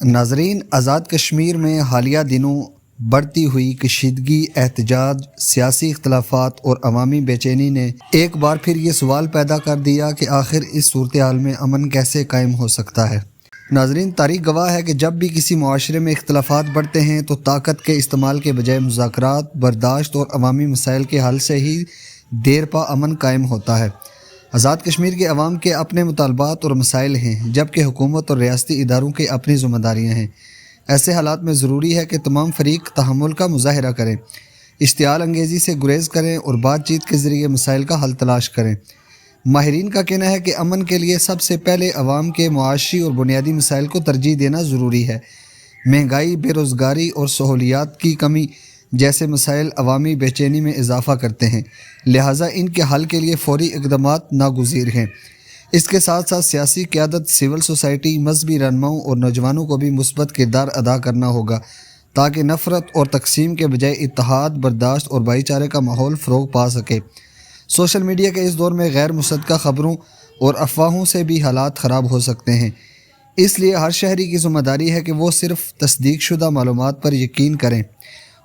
ناظرین، آزاد کشمیر میں حالیہ دنوں بڑھتی ہوئی کشیدگی، احتجاج، سیاسی اختلافات اور عوامی بے چینی نے ایک بار پھر یہ سوال پیدا کر دیا کہ آخر اس صورتحال میں امن کیسے قائم ہو سکتا ہے۔ ناظرین، تاریخ گواہ ہے کہ جب بھی کسی معاشرے میں اختلافات بڑھتے ہیں تو طاقت کے استعمال کے بجائے مذاکرات، برداشت اور عوامی مسائل کے حل سے ہی دیر پا امن قائم ہوتا ہے۔ آزاد کشمیر کے عوام کے اپنے مطالبات اور مسائل ہیں، جبکہ حکومت اور ریاستی اداروں کی اپنی ذمہ داریاں ہیں۔ ایسے حالات میں ضروری ہے کہ تمام فریق تحمل کا مظاہرہ کریں، اشتعال انگیزی سے گریز کریں اور بات چیت کے ذریعے مسائل کا حل تلاش کریں۔ ماہرین کا کہنا ہے کہ امن کے لیے سب سے پہلے عوام کے معاشی اور بنیادی مسائل کو ترجیح دینا ضروری ہے۔ مہنگائی، بے روزگاری اور سہولیات کی کمی جیسے مسائل عوامی بے چینی میں اضافہ کرتے ہیں، لہٰذا ان کے حل کے لیے فوری اقدامات ناگزیر ہیں۔ اس کے ساتھ ساتھ سیاسی قیادت، سول سوسائٹی، مذہبی رہنماؤں اور نوجوانوں کو بھی مثبت کردار ادا کرنا ہوگا تاکہ نفرت اور تقسیم کے بجائے اتحاد، برداشت اور بھائی چارے کا ماحول فروغ پا سکے۔ سوشل میڈیا کے اس دور میں غیر مصدقہ خبروں اور افواہوں سے بھی حالات خراب ہو سکتے ہیں، اس لیے ہر شہری کی ذمہ داری ہے کہ وہ صرف تصدیق شدہ معلومات پر یقین کریں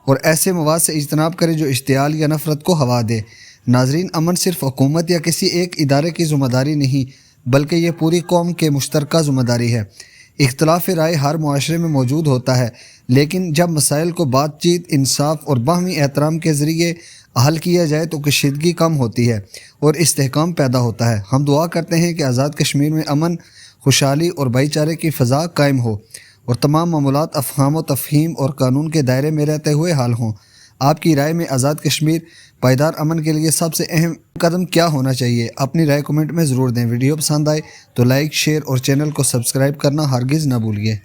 اور ایسے مواد سے اجتناب کریں جو اشتعال یا نفرت کو ہوا دے۔ ناظرین، امن صرف حکومت یا کسی ایک ادارے کی ذمہ داری نہیں، بلکہ یہ پوری قوم کے مشترکہ ذمہ داری ہے۔ اختلاف رائے ہر معاشرے میں موجود ہوتا ہے، لیکن جب مسائل کو بات چیت، انصاف اور باہمی احترام کے ذریعے حل کیا جائے تو کشیدگی کم ہوتی ہے اور استحکام پیدا ہوتا ہے۔ ہم دعا کرتے ہیں کہ آزاد کشمیر میں امن، خوشحالی اور بھائی چارے کی فضا قائم ہو اور تمام معاملات افہام و تفہیم اور قانون کے دائرے میں رہتے ہوئے حل ہوں۔ آپ کی رائے میں آزاد کشمیر پائیدار امن کے لیے سب سے اہم قدم کیا ہونا چاہیے؟ اپنی رائے کمنٹ میں ضرور دیں۔ ویڈیو پسند آئے تو لائک، شیئر اور چینل کو سبسکرائب کرنا ہرگز نہ بھولیے۔